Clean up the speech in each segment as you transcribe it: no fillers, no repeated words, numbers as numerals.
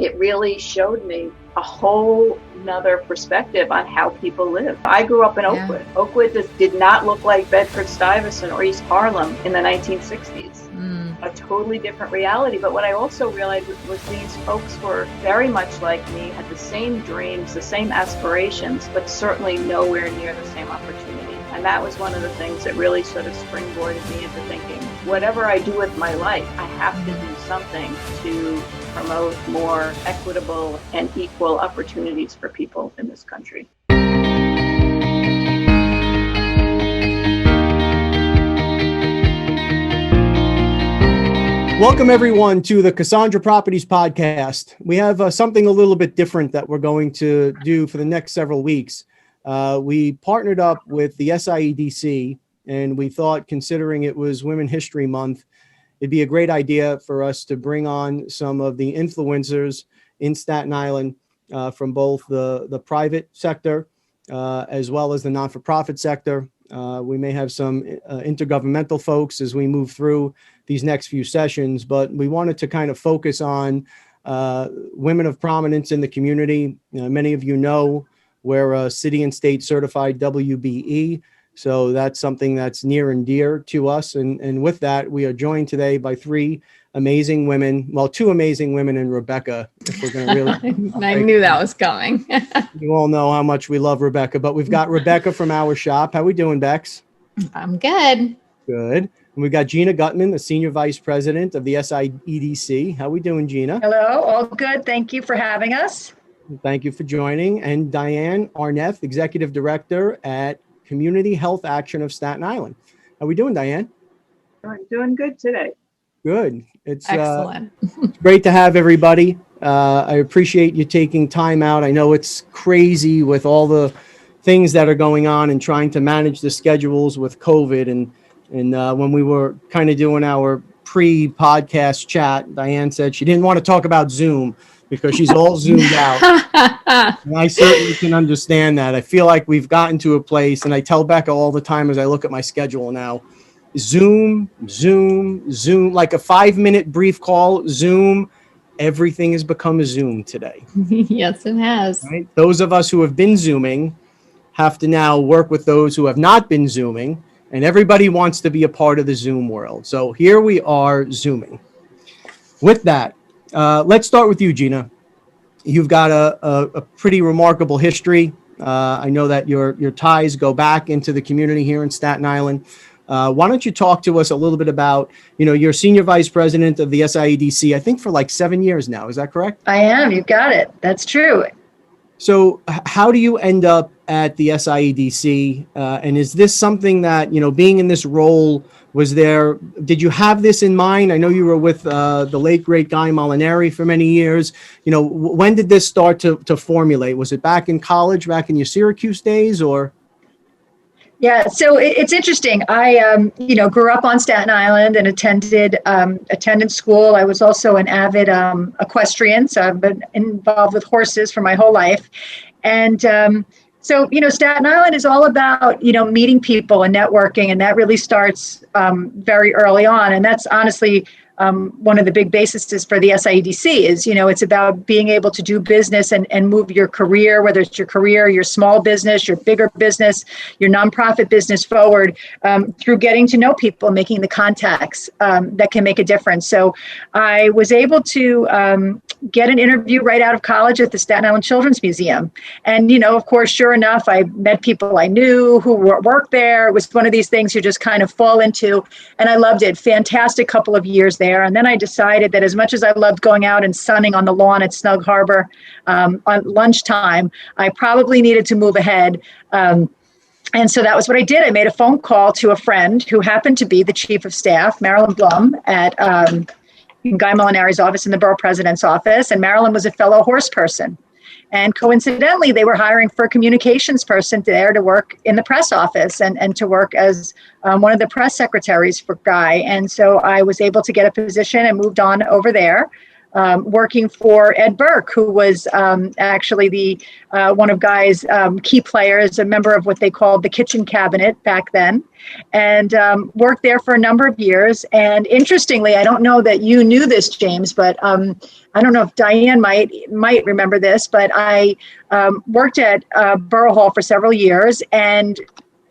it really showed me a whole nother perspective on how people live. I grew up in Oakwood. Oakwood did not look like Bedford-Stuyvesant or East Harlem in the 1960s. A totally different reality. But what I also realized was these folks were very much like me, had the same dreams, the same aspirations, but certainly nowhere near the same opportunity. And that was one of the things that really sort of springboarded me into thinking, whatever I do with my life, I have to do something to promote more equitable and equal opportunities for people in this country. Welcome, everyone, to the Casandra Properties podcast. We have something a little bit different that we're going to do for the next several weeks. We partnered up with the SIEDC, and we thought, considering it was Women's History Month, it'd be a great idea for us to bring on some of the influencers in Staten Island from both the private sector as well as the non-for-profit sector. We may have some intergovernmental folks as we move through these next few sessions, but we wanted to kind of focus on women of prominence in the community. Many of you know we're a city and state certified WBE, so that's something that's near and dear to us. And with that, we are joined today by three amazing women. Well, two amazing women and Rebecca, if we're going to really. I knew that was coming. You all know how much we love Rebecca, but we've got Rebecca from our shop. How we doing, Bex? I'm good. Good. And we got Gina Gutman, the Senior Vice President of the SIEDC. How we doing, Gina? Hello, all good. Thank you for having us. Thank you for joining. And Diane, Arneth, Executive Director at Community Health Action of Staten Island. How we doing, Diane? I'm doing good today. Good. It's excellent. It's great to have everybody. I appreciate you taking time out. I know it's crazy with all the things that are going on and trying to manage the schedules with COVID. And when we were kind of doing our pre-podcast chat, Diane said she didn't want to talk about Zoom because she's all zoomed out. And I certainly can understand that. I feel like we've gotten to a place, and I tell Becca all the time as I look at my schedule now, Zoom, like a 5-minute brief call, Zoom, everything has become a Zoom today. Yes, it has. Right? Those of us who have been Zooming have to now work with those who have not been Zooming, and everybody wants to be a part of the Zoom world. So here we are Zooming. With that, let's start with you, Gina. You've got a pretty remarkable history. I know that your ties go back into the community here in Staten Island. Why don't you talk to us a little bit about, you're Senior Vice President of the SIEDC, I think for like 7 years now. Is that correct? I am. You've got it. That's true. So how do you end up at the SIEDC? And is this something that, being in this role, did you have this in mind? I know you were with the late, great Guy Molinari for many years. When did this start to formulate? Was it back in college, back in your Syracuse days, or? Yeah, so it's interesting. I, grew up on Staten Island and attended school. I was also an avid equestrian, so I've been involved with horses for my whole life. And so, Staten Island is all about, meeting people and networking, and that really starts very early on. And that's honestly one of the big bases for the SIEDC is, it's about being able to do business and move your career, whether it's your career, your small business, your bigger business, your nonprofit business forward through getting to know people, making the contacts that can make a difference. So I was able to get an interview right out of college at the Staten Island Children's Museum. And, of course, sure enough, I met people I knew who worked there. It was one of these things you just kind of fall into. And I loved it. Fantastic couple of years there. And then I decided that as much as I loved going out and sunning on the lawn at Snug Harbor on lunchtime, I probably needed to move ahead. And so that was what I did. I made a phone call to a friend who happened to be the chief of staff, Marilyn Blum, at Guy Molinari's office in the borough president's office. And Marilyn was a fellow horse person. And coincidentally, they were hiring for a communications person there to work in the press office and to work as one of the press secretaries for Guy. And so I was able to get a position and moved on over there. working for Ed Burke, who was actually the one of Guy's key players, a member of what they called the kitchen cabinet back then, and worked there for a number of years. And interestingly, I don't know that you knew this, James, but I don't know if Diane might remember this, but I worked at Borough Hall for several years, and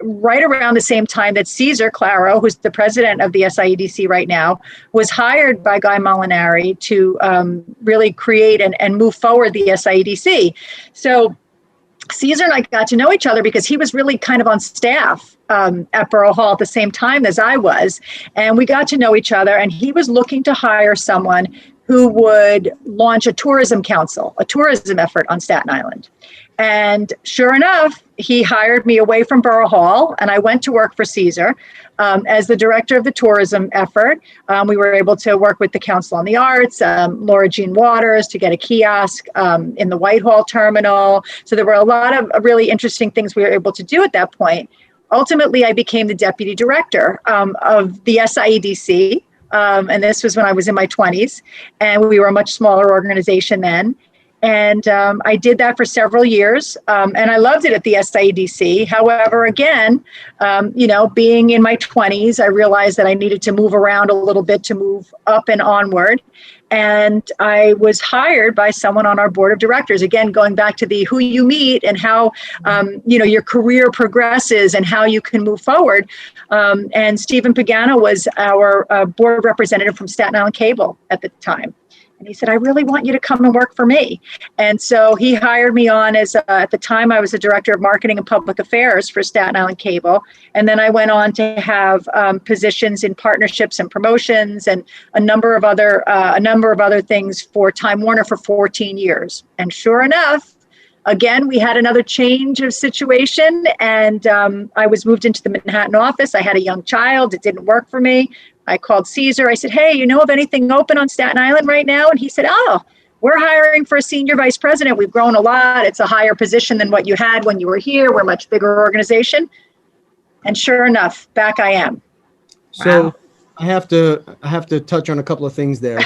right around the same time that Cesar Claro, who's the president of the SIEDC right now, was hired by Guy Molinari to really create and move forward the SIEDC. So Cesar and I got to know each other because he was really kind of on staff at Borough Hall at the same time as I was. And we got to know each other, and he was looking to hire someone who would launch a tourism council, a tourism effort on Staten Island. And sure enough, he hired me away from Borough Hall, and I went to work for Cesar as the director of the tourism effort. We were able to work with the Council on the Arts, Laura Jean Waters, to get a kiosk in the Whitehall terminal. So there were a lot of really interesting things we were able to do at that point. Ultimately, I became the deputy director of the SIEDC. And this was when I was in my 20s, and we were a much smaller organization then. And I did that for several years, and I loved it at the SIEDC. However, again, being in my 20s, I realized that I needed to move around a little bit to move up and onward. And I was hired by someone on our board of directors, again, going back to the who you meet and how, your career progresses and how you can move forward. And Stephen Pagano was our board representative from Staten Island Cable at the time. And he said, I really want you to come and work for me. And so he hired me on as, at the time, I was the director of marketing and public affairs for Staten Island Cable. And then I went on to have positions in partnerships and promotions and a number of other things for Time Warner for 14 years. And sure enough, again, we had another change of situation, and I was moved into the Manhattan office. I had a young child. It didn't work for me. I called Cesar. I said, hey, you know of anything open on Staten Island right now? And he said, we're hiring for a senior vice president. We've grown a lot. It's a higher position than what you had when you were here. We're a much bigger organization. And sure enough, back I am. So wow. I have to touch on a couple of things there.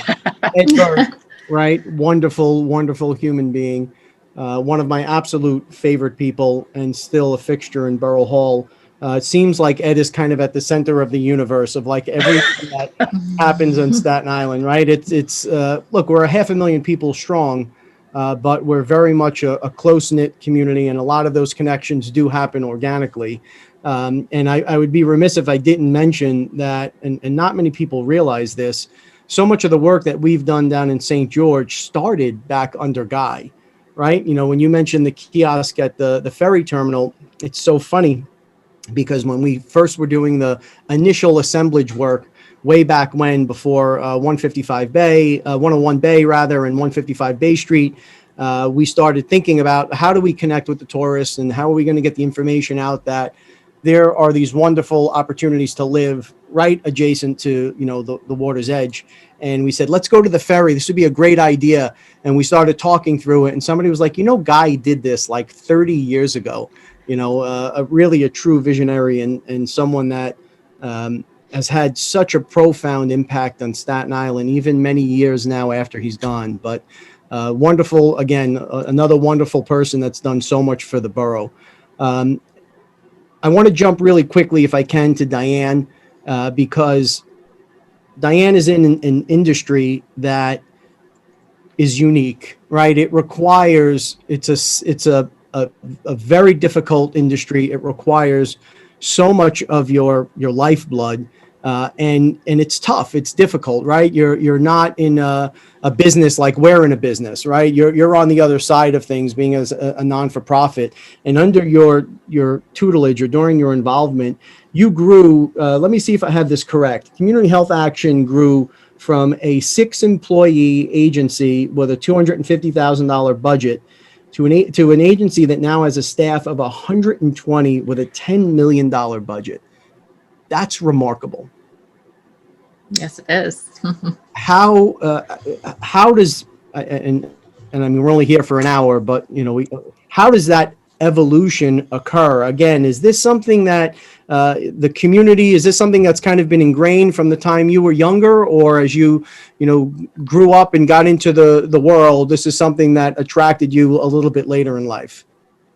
Ed Burke, right? Wonderful, wonderful human being. One of my absolute favorite people, and still a fixture in Borough Hall. It seems like Ed is kind of at the center of the universe of like everything that happens on Staten Island, right? It's look, we're 500,000 people strong, but we're very much a close-knit community, and a lot of those connections do happen organically. And I would be remiss if I didn't mention that, and not many people realize this, so much of the work that we've done down in St. George started back under Guy, right? You know, when you mentioned the kiosk at the ferry terminal, it's so funny, because when we first were doing the initial assemblage work way back when, before 155 Bay, 101 Bay rather, and 155 Bay Street, we started thinking about how do we connect with the tourists and how are we going to get the information out that there are these wonderful opportunities to live right adjacent to, the water's edge. And we said, let's go to the ferry. This would be a great idea. And we started talking through it. And somebody was like, Guy did this like 30 years ago. Really a true visionary and someone that has had such a profound impact on Staten Island, even many years now after he's gone. But wonderful, again, another wonderful person that's done so much for the borough. I want to jump really quickly, if I can, to Diane, because Diane is in an industry that is unique, right? It requires, it's a very difficult industry. It requires so much of your lifeblood, and it's tough. It's difficult, right? You're not in a business like we're in a business, right? You're on the other side of things, being as a non-for-profit, and under your tutelage or during your involvement, you grew. Let me see if I have this correct. Community Health Action grew from a 6-employee agency with a $250,000 budget to an agency that now has a staff of 120 with a $10 million budget. That's remarkable. Yes, it is. How does, and I mean, we're only here for an hour, but how does that evolution occur? Again, is this something that the community? Is this something that's kind of been ingrained from the time you were younger, or as you grew up and got into the world, this is something that attracted you a little bit later in life?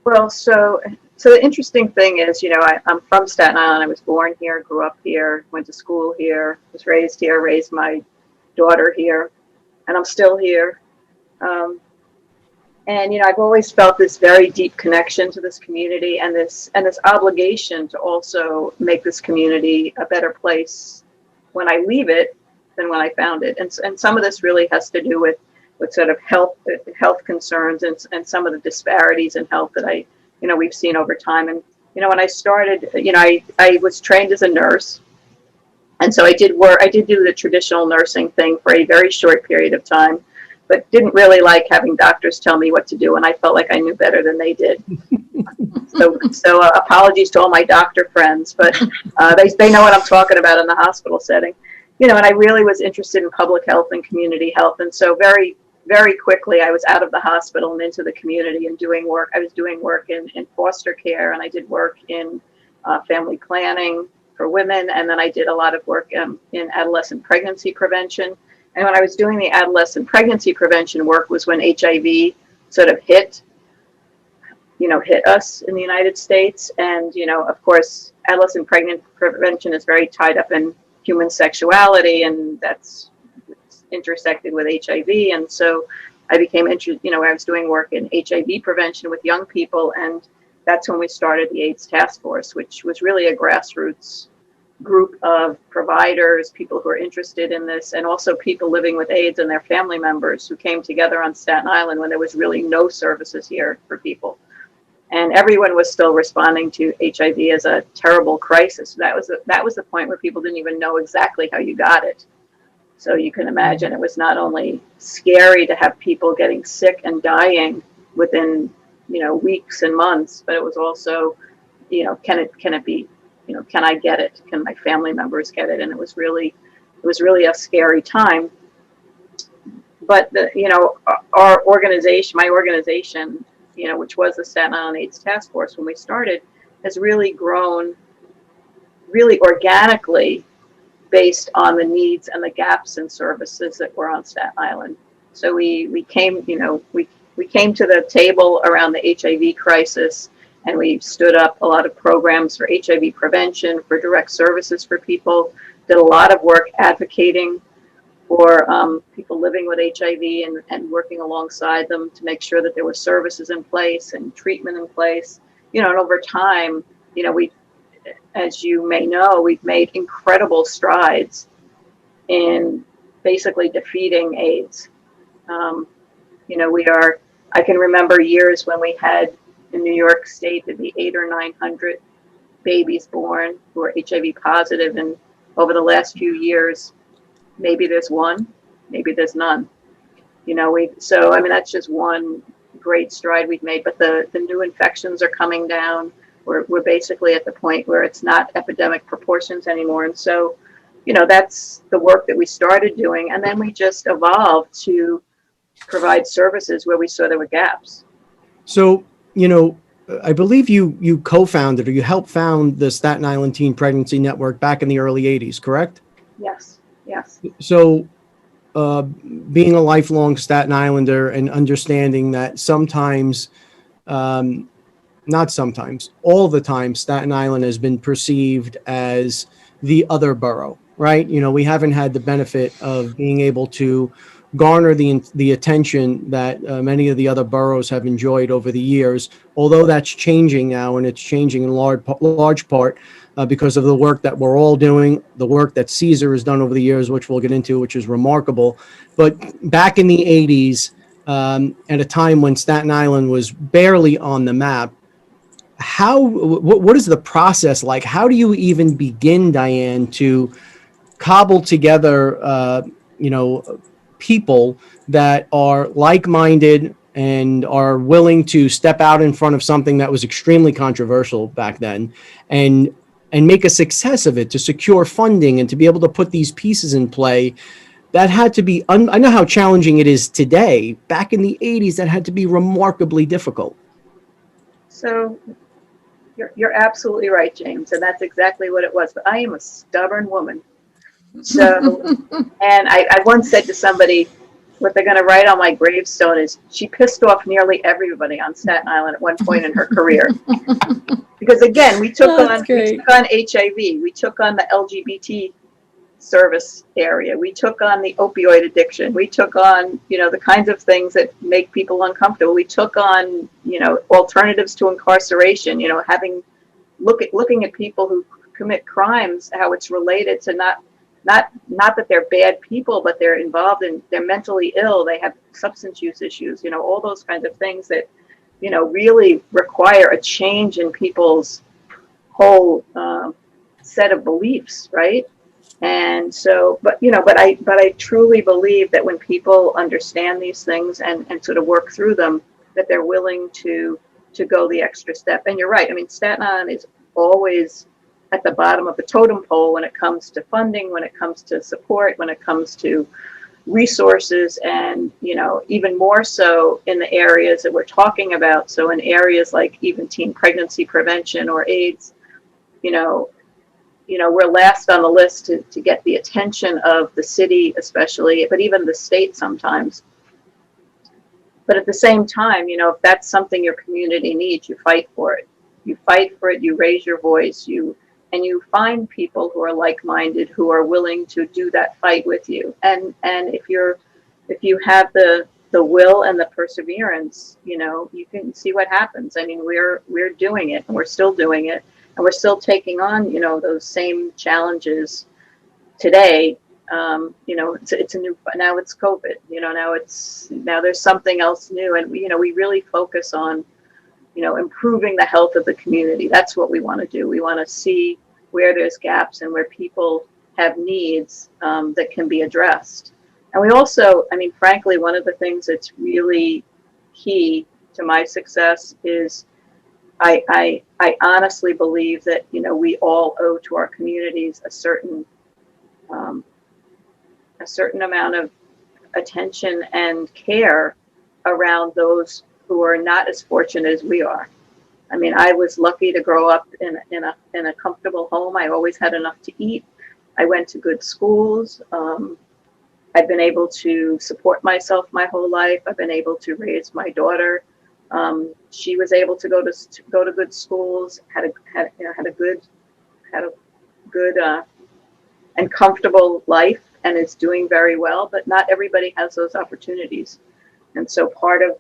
Well, so the interesting thing is, I'm from Staten Island. I was born here, grew up here, went to school here, was raised here, raised my daughter here, and I'm still here. And I've always felt this very deep connection to this community, and this obligation to also make this community a better place when I leave it than when I found it. And some of this really has to do with sort of health concerns and some of the disparities in health that we've seen over time. And when I started, I was trained as a nurse, and so I did do the traditional nursing thing for a very short period of time, but didn't really like having doctors tell me what to do, and I felt like I knew better than they did. So apologies to all my doctor friends, but they know what I'm talking about in the hospital setting. And I really was interested in public health and community health, and so very, very quickly I was out of the hospital and into the community and doing work. I was doing work in foster care, and I did work in family planning for women, and then I did a lot of work in adolescent pregnancy prevention. And when I was doing the adolescent pregnancy prevention work was when HIV sort of hit us in the United States. And, of course, adolescent pregnancy prevention is very tied up in human sexuality, and that's intersected with HIV. And so I became interested, I was doing work in HIV prevention with young people. And that's when we started the AIDS Task Force, which was really a grassroots group of providers, people who are interested in this, and also people living with AIDS and their family members who came together on Staten Island when there was really no services here for people. And everyone was still responding to HIV as a terrible crisis. That was the point where people didn't even know exactly how you got it. So you can imagine it was not only scary to have people getting sick and dying within, weeks and months, but it was also, can it be, can I get it? Can my family members get it? And it was really a scary time. But our organization, my organization, which was the Staten Island AIDS Task Force when we started, has really grown really organically based on the needs and the gaps in services that were on Staten Island. So we came to the table around the HIV crisis, and we stood up a lot of programs for HIV prevention, for direct services for people, did a lot of work advocating for people living with HIV and working alongside them to make sure that there were services in place and treatment in place. And over time, we, as you may know, we've made incredible strides in basically defeating AIDS. I can remember years when we had in New York State, there'd be 800 or 900 babies born who are HIV positive. And over the last few years, maybe there's one, maybe there's none. That's just one great stride we've made. But the new infections are coming down. We're basically at the point where it's not epidemic proportions anymore. And so, that's the work that we started doing. And then we just evolved to provide services where we saw there were gaps. So, I believe you co-founded or you helped found the Staten Island Teen Pregnancy Network back in the early 80s, correct? Yes. So being a lifelong Staten Islander and understanding that sometimes, not sometimes, all the time, Staten Island has been perceived as the other borough, right? We haven't had the benefit of being able to garner the attention that many of the other boroughs have enjoyed over the years, although that's changing now, and it's changing in large part because of the work that we're all doing, the work that Caesar has done over the years, which we'll get into, which is remarkable. But back in the 80s, at a time when Staten Island was barely on the map, what is the process like? How do you even begin, Diane, to cobble together, people that are like-minded and are willing to step out in front of something that was extremely controversial back then and make a success of it, to secure funding and to be able to put these pieces in play? That had to be, I know how challenging it is today. Back in the 80s, that had to be remarkably difficult. So, You're absolutely right, James, and that's exactly what it was. But I am a stubborn woman. So, and I once said to somebody, what they're going to write on my gravestone is, she pissed off nearly everybody on Staten Island at one point in her career. Because again, we took on HIV, we took on the LGBT service area, we took on the opioid addiction, we took on, the kinds of things that make people uncomfortable. We took on, alternatives to incarceration, looking at people who commit crimes, how it's related to not that they're bad people, but they're mentally ill, they have substance use issues, all those kinds of things that, really require a change in people's whole set of beliefs, right? And so, but I truly believe that when people understand these things and sort of work through them, that they're willing to go the extra step. And you're right. I mean, Staten Island is always at the bottom of the totem pole when it comes to funding, when it comes to support, when it comes to resources, and even more so in the areas that we're talking about. So in areas like even teen pregnancy prevention or AIDS, we're last on the list to get the attention of the city, especially, but even the state sometimes. But at the same time, if that's something your community needs, you fight for it. You fight for it, you raise your voice, you find people who are like-minded, who are willing to do that fight with you. And if you have the will and the perseverance, you can see what happens. I mean, we're doing it, and we're still doing it, and we're still taking on, those same challenges today. It's a new, now it's COVID, now there's something else new. And, we really focus on, improving the health of the community. That's what we want to do. We want to see where there's gaps and where people have needs that can be addressed. And we also, frankly, one of the things that's really key to my success is I honestly believe that, we all owe to our communities a certain amount of attention and care around those who are not as fortunate as we are. I mean, I was lucky to grow up in a comfortable home. I always had enough to eat. I went to good schools. I've been able to support myself my whole life. I've been able to raise my daughter. She was able to go to good schools. Had a good and comfortable life, and is doing very well. But not everybody has those opportunities, and so part of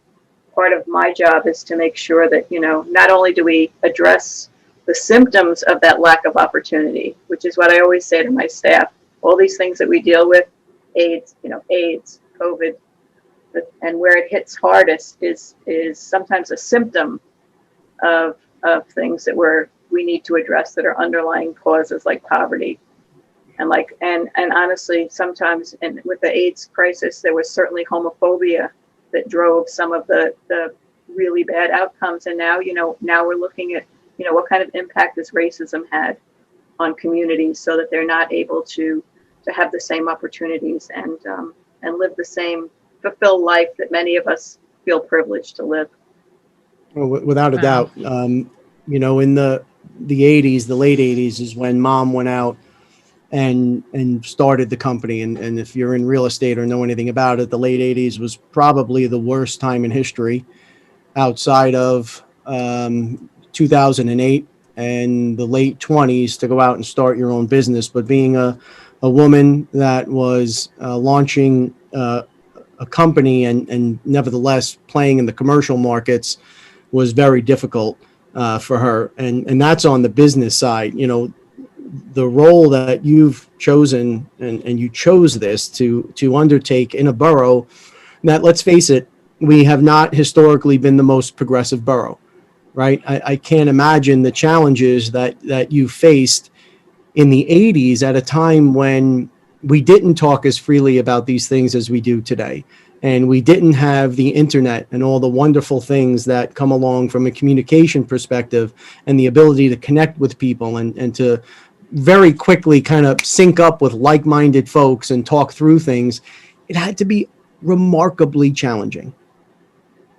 my job is to make sure that, not only do we address the symptoms of that lack of opportunity, which is what I always say to my staff, all these things that we deal with, AIDS, COVID, and where it hits hardest is sometimes a symptom of things that we need to address, that are underlying causes like poverty. And honestly, sometimes, and with the AIDS crisis, there was certainly homophobia that drove some of the really bad outcomes. And now we're looking at, what kind of impact has racism had on communities, so that they're not able to have the same opportunities and live the same fulfilled life that many of us feel privileged to live. Well, without a doubt, in the 80s, the late 80s is when Mom went out and started the company. And if you're in real estate or know anything about it, the late 80s was probably the worst time in history outside of 2008 and the late 20s to go out and start your own business. But being a woman that was launching a company and nevertheless playing in the commercial markets was very difficult for her. And that's on the business side. The role that you've chosen, and you chose this to undertake in a borough that, let's face it, we have not historically been the most progressive borough, right? I can't imagine the challenges that you faced in the 80s at a time when we didn't talk as freely about these things as we do today. And we didn't have the internet and all the wonderful things that come along from a communication perspective, and the ability to connect with people and to very quickly kind of sync up with like-minded folks and talk through things. It had to be remarkably challenging.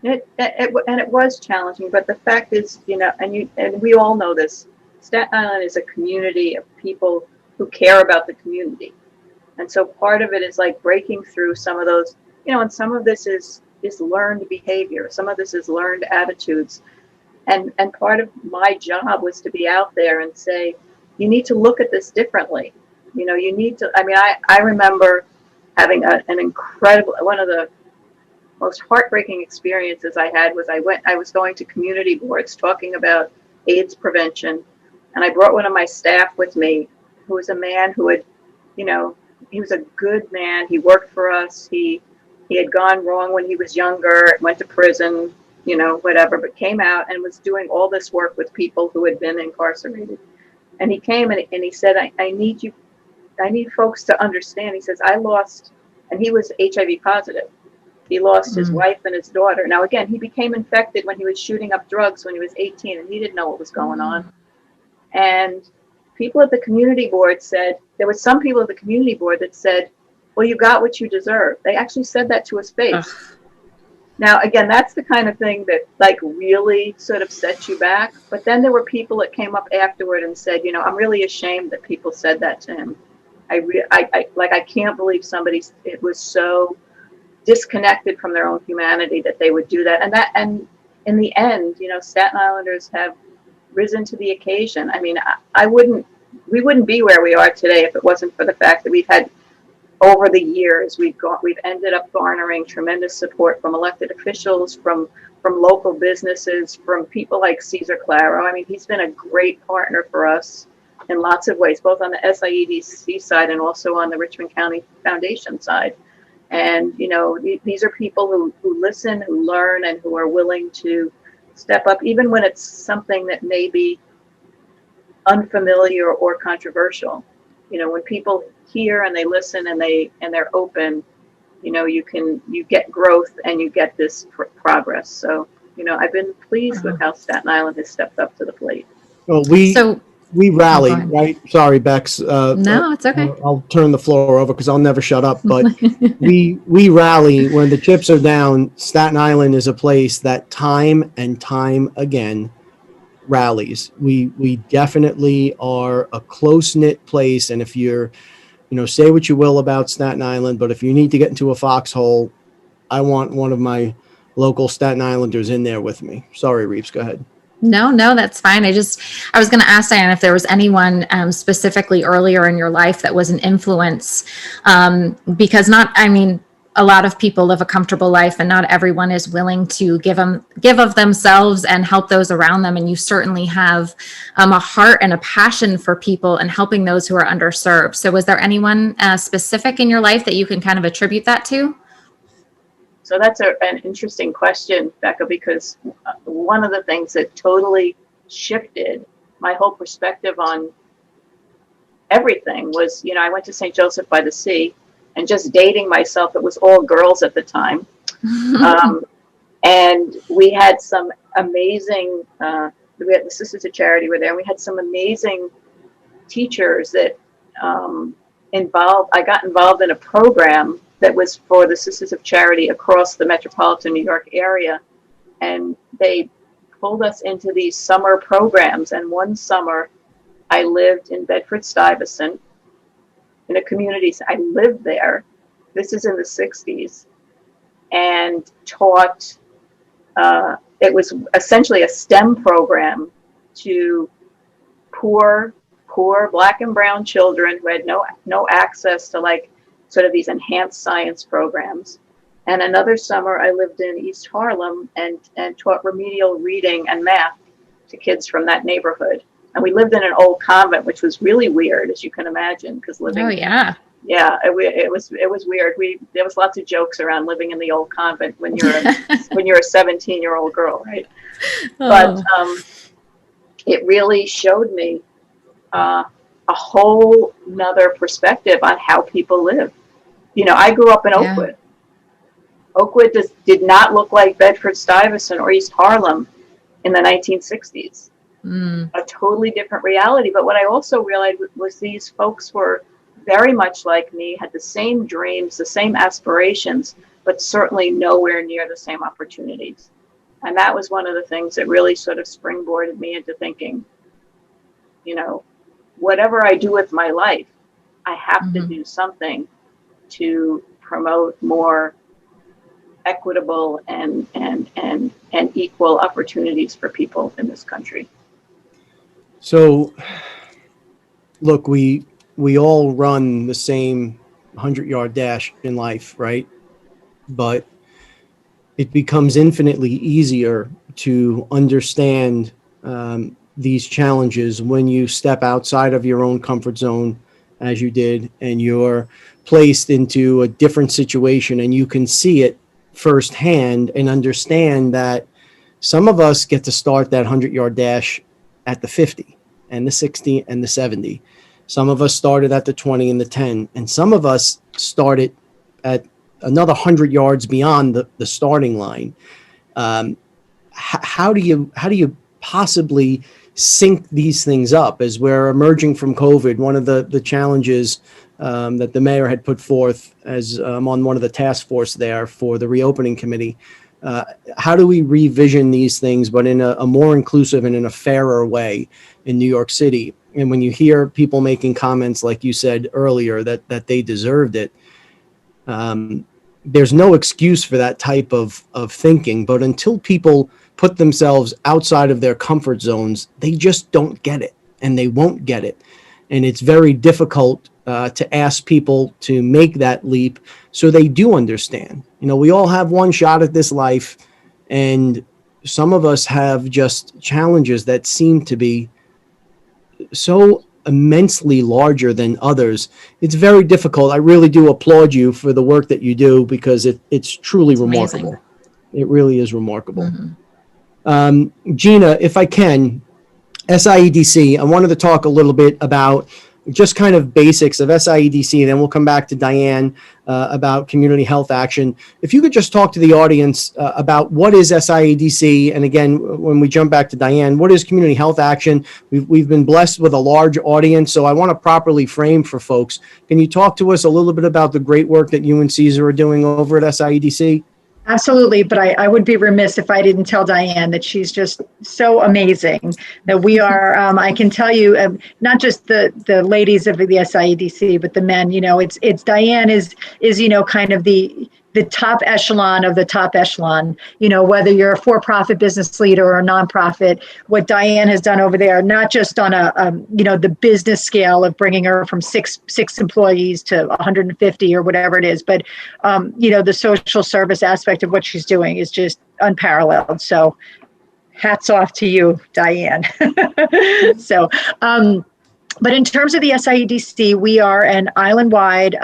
And it was challenging, but the fact is, and we all know this, Staten Island is a community of people who care about the community. And so part of it is like breaking through some of those, and some of this is learned behavior. Some of this is learned attitudes. And part of my job was to be out there and say, you need to look at this differently. You need to, I remember having an incredible, one of the most heartbreaking experiences I had was I was going to community boards talking about AIDS prevention. And I brought one of my staff with me, who was a man who had, he was a good man. He worked for us. He had gone wrong when he was younger, went to prison, whatever, but came out and was doing all this work with people who had been incarcerated. And he came and he said, I need folks to understand. He says, and he was HIV positive. He lost his wife and his daughter. Now, again, he became infected when he was shooting up drugs when he was 18, and he didn't know what was going on. And people at the community board said, there were some people at the community board that said, well, you got what you deserve. They actually said that to his face. Ugh. Now, again, that's the kind of thing that really sort of sets you back. But then there were people that came up afterward and said, I'm really ashamed that people said that to him. I can't believe it was so disconnected from their own humanity that they would do that. And in the end, Staten Islanders have risen to the occasion. We wouldn't be where we are today if it wasn't for the fact that we've had, over the years, we've ended up garnering tremendous support from elected officials, from local businesses, from people like Cesar Claro. He's been a great partner for us in lots of ways, both on the SIEDC side and also on the Richmond County Foundation side. And, these are people who listen, who learn, and who are willing to step up, even when it's something that may be unfamiliar or controversial. When people hear and they listen and they're open, you get growth and you get this progress. So, I've been pleased with how Staten Island has stepped up to the plate. Well, we rally, right? Sorry, Bex. No, it's okay. I'll turn the floor over because I'll never shut up. But we rally when the chips are down. Staten Island is a place that time and time again rallies. We definitely are a close-knit place. And if you're, say what you will about Staten Island, but if you need to get into a foxhole, I want one of my local Staten Islanders in there with me. Sorry, Reeves, go ahead. No, that's fine. I was going to ask Diane if there was anyone specifically earlier in your life that was an influence, because a lot of people live a comfortable life and not everyone is willing to give of themselves and help those around them. And you certainly have a heart and a passion for people and helping those who are underserved. So was there anyone specific in your life that you can kind of attribute that to? So that's an interesting question, Becca, because one of the things that totally shifted my whole perspective on everything was, I went to St. Joseph by the Sea, and just dating myself, it was all girls at the time. And we had some amazing, we had the Sisters of Charity were there, and we had some amazing teachers that I got involved in a program that was for the Sisters of Charity across the metropolitan New York area. And they pulled us into these summer programs. And one summer I lived in Bedford-Stuyvesant in a community. I lived there. This is in the 60s, and taught, it was essentially a STEM program to poor Black and brown children who had no access to sort of these enhanced science programs. And another summer I lived in East Harlem and taught remedial reading and math to kids from that neighborhood. And we lived in an old convent, which was really weird, as you can imagine, because living. Oh yeah. Yeah, it was weird. There was lots of jokes around living in the old convent when you're a 17-year-old girl, right? Oh. But it really showed me a whole nother perspective on how people live. I grew up in Oakwood. Oakwood did not look like Bedford-Stuyvesant or East Harlem in the 1960s. A totally different reality. But what I also realized was these folks were very much like me, had the same dreams, the same aspirations, but certainly nowhere near the same opportunities. And that was one of the things that really sort of springboarded me into thinking, you know, whatever I do with my life, I have to do something to promote more equitable and equal opportunities for people in this country. So, look, we all run the same 100-yard dash in life, right? But it becomes infinitely easier to understand these challenges when you step outside of your own comfort zone, as you did, and you're placed into a different situation, and you can see it firsthand and understand that some of us get to start that 100-yard dash at the 50 and the 60 and the 70. Some of us started at the 20 and the 10, and some of us started at another 100 yards beyond the starting line. How do you possibly sync these things up as we're emerging from COVID? One of the challenges that the mayor had put forth, as I'm on one of the task force there for the reopening committee. How do we revision these things, but in a more inclusive and in a fairer way in New York City? And when you hear people making comments, like you said earlier, that they deserved it, there's no excuse for that type of thinking. But until people put themselves outside of their comfort zones, they just don't get it, and they won't get it. And it's very difficult to ask people to make that leap so they do understand. You know, we all have one shot at this life, and some of us have just challenges that seem to be so immensely larger than others. It's very difficult. I really do applaud you for the work that you do, because it's truly remarkable. Amazing. It really is remarkable. Gina, if I can, SIEDC, I wanted to talk a little bit about just kind of basics of SIEDC, then we'll come back to Diane about community health action. If you could just talk to the audience about what is SIEDC, and again, when we jump back to Diane, what is community health action? We've been blessed with a large audience, so I want to properly frame for folks. Can you talk to us a little bit about the great work that you and Caesar are doing over at SIEDC? Absolutely, but I would be remiss if I didn't tell Diane that she's just so amazing, that we are, I can tell you, not just the ladies of the SIEDC, but the men. You know, it's Diane is you know, kind of the top echelon of the top echelon. You know, whether you're a for-profit business leader or a nonprofit, what Diane has done over there, not just on a you know, the business scale of bringing her from six employees to 150 or whatever it is, but you know, the social service aspect of what she's doing is just unparalleled. So hats off to you, Diane. So but in terms of the SIEDC, we are an island-wide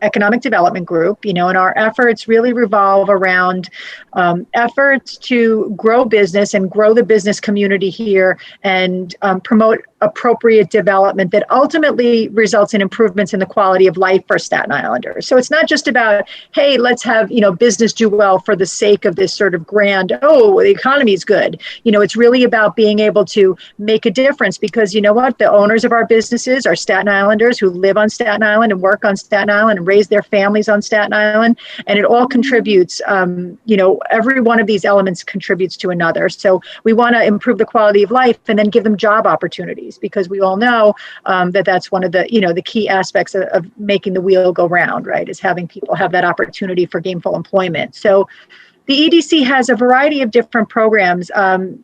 economic development group, you know, and our efforts really revolve around efforts to grow business and grow the business community here, and promote appropriate development that ultimately results in improvements in the quality of life for Staten Islanders. So it's not just about, hey, let's have, you know, business do well for the sake of this sort of grand, oh, the economy is good. You know, it's really about being able to make a difference, because you know what? The owners of our businesses are Staten Islanders who live on Staten Island and work on Staten Island and raise their families on Staten Island. And it all contributes, you know, every one of these elements contributes to another. So we want to improve the quality of life and then give them job opportunities, because we all know that that's one of the, you know, the key aspects of making the wheel go round, right, is having people have that opportunity for gainful employment. So the EDC has a variety of different programs, and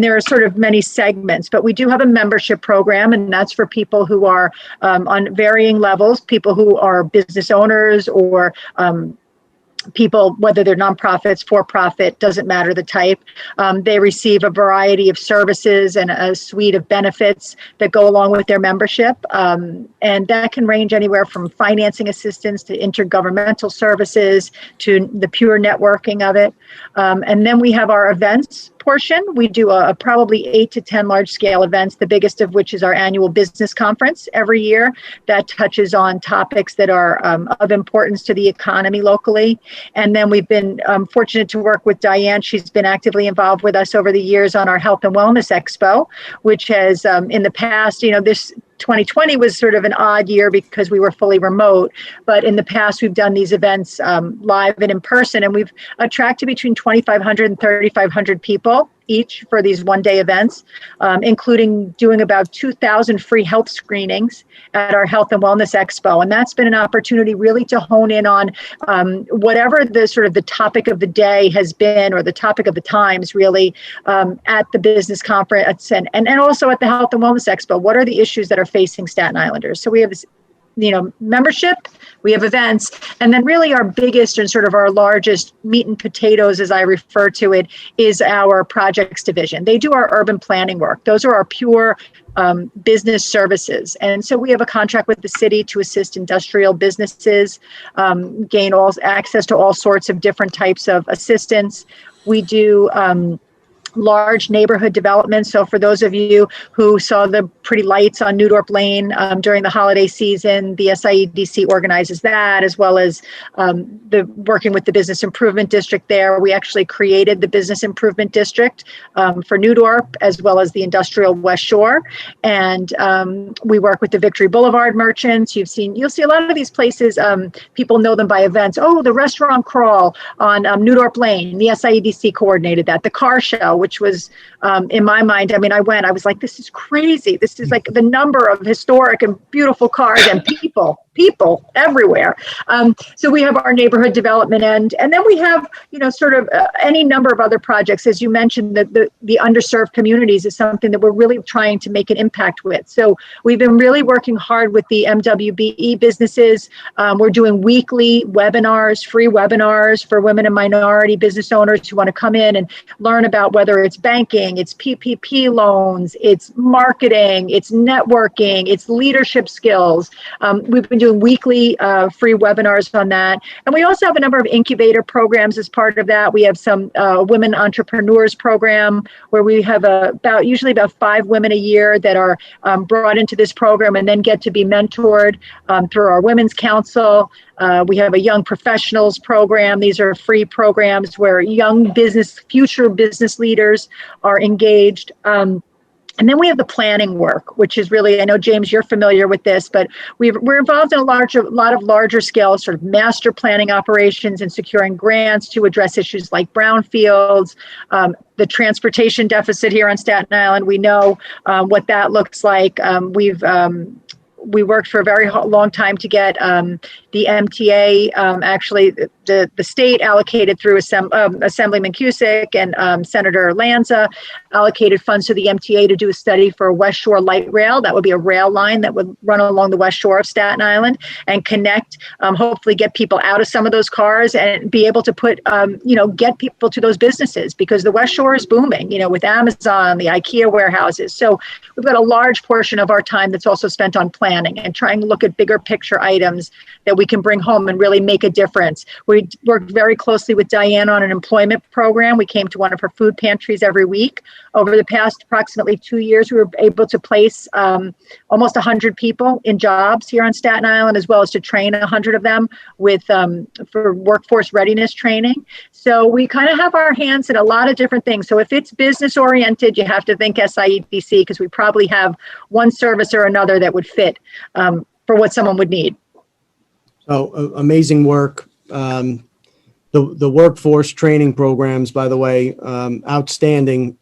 there are sort of many segments, but we do have a membership program, and that's for people who are on varying levels, people who are business owners or people, whether they're nonprofits, for-profit, doesn't matter the type. They receive a variety of services and a suite of benefits that go along with their membership. And that can range anywhere from financing assistance to intergovernmental services to the pure networking of it. And then we have our events portion. We do probably 8 to 10 large-scale events, the biggest of which is our annual business conference every year that touches on topics that are of importance to the economy locally. And then we've been fortunate to work with Diane. She's been actively involved with us over the years on our Health and Wellness Expo, which has in the past, you know, this 2020 was sort of an odd year because we were fully remote, but in the past we've done these events live and in person, and we've attracted between 2,500 and 3,500 people each for these one-day events, including doing about 2,000 free health screenings at our Health and Wellness Expo. And that's been an opportunity really to hone in on whatever the sort of the topic of the day has been, or the topic of the times really, at the business conference and also at the Health and Wellness Expo. What are the issues that are facing Staten Islanders? So we have this, membership, we have events, and then really our biggest and sort of our largest meat and potatoes, as I refer to it, is our projects division. They do our urban planning work. Those are our pure business services. And so we have a contract with the city to assist industrial businesses gain access to all sorts of different types of assistance. We do large neighborhood development. So for those of you who saw the pretty lights on Newdorp Lane during the holiday season, the SIEDC organizes that, as well as working with the Business Improvement District there. We actually created the Business Improvement District for Newdorp, as well as the Industrial West Shore. And we work with the Victory Boulevard merchants. You'll see a lot of these places, people know them by events. Oh, the restaurant crawl on Newdorp Lane, the SIEDC coordinated that. The car show, which was, in my mind, I was like, this is crazy. This is like the number of historic and beautiful cars and people everywhere. So we have our neighborhood development end. And then we have, sort of any number of other projects. As you mentioned, the underserved communities is something that we're really trying to make an impact with. So we've been really working hard with the MWBE businesses. We're doing weekly webinars, free webinars for women and minority business owners who want to come in and learn about whether it's banking, it's PPP loans, it's marketing, it's networking, it's leadership skills. We've been doing weekly free webinars on that. And we also have a number of incubator programs as part of that. We have some women entrepreneurs program where we have usually about 5 women a year that are brought into this program and then get to be mentored through our Women's Council. We have a young professionals program. These are free programs where future business leaders are engaged. And then we have the planning work, which is really, I know, James, you're familiar with this, but we're involved in a lot of larger scale sort of master planning operations and securing grants to address issues like brownfields, the transportation deficit here on Staten Island. We know what that looks like. We worked for a very long time to get the MTA, actually the state allocated through Assemblyman Cusick and Senator Lanza allocated funds to the MTA to do a study for a West Shore light rail. That would be a rail line that would run along the West Shore of Staten Island and connect, hopefully get people out of some of those cars and be able to get people to those businesses, because the West Shore is booming, with Amazon, the IKEA warehouses. So we've got a large portion of our time that's also spent on planning and trying to look at bigger picture items that we can bring home and really make a difference. We worked very closely with Diane on an employment program. We came to one of her food pantries every week. Over the past approximately 2 years, we were able to place almost 100 people in jobs here on Staten Island, as well as to train 100 of them for workforce readiness training. So we kind of have our hands in a lot of different things. So if it's business oriented, you have to think SIEDC, because we probably have one service or another that would fit for what someone would need. So amazing work. The workforce training programs, by the way, outstanding.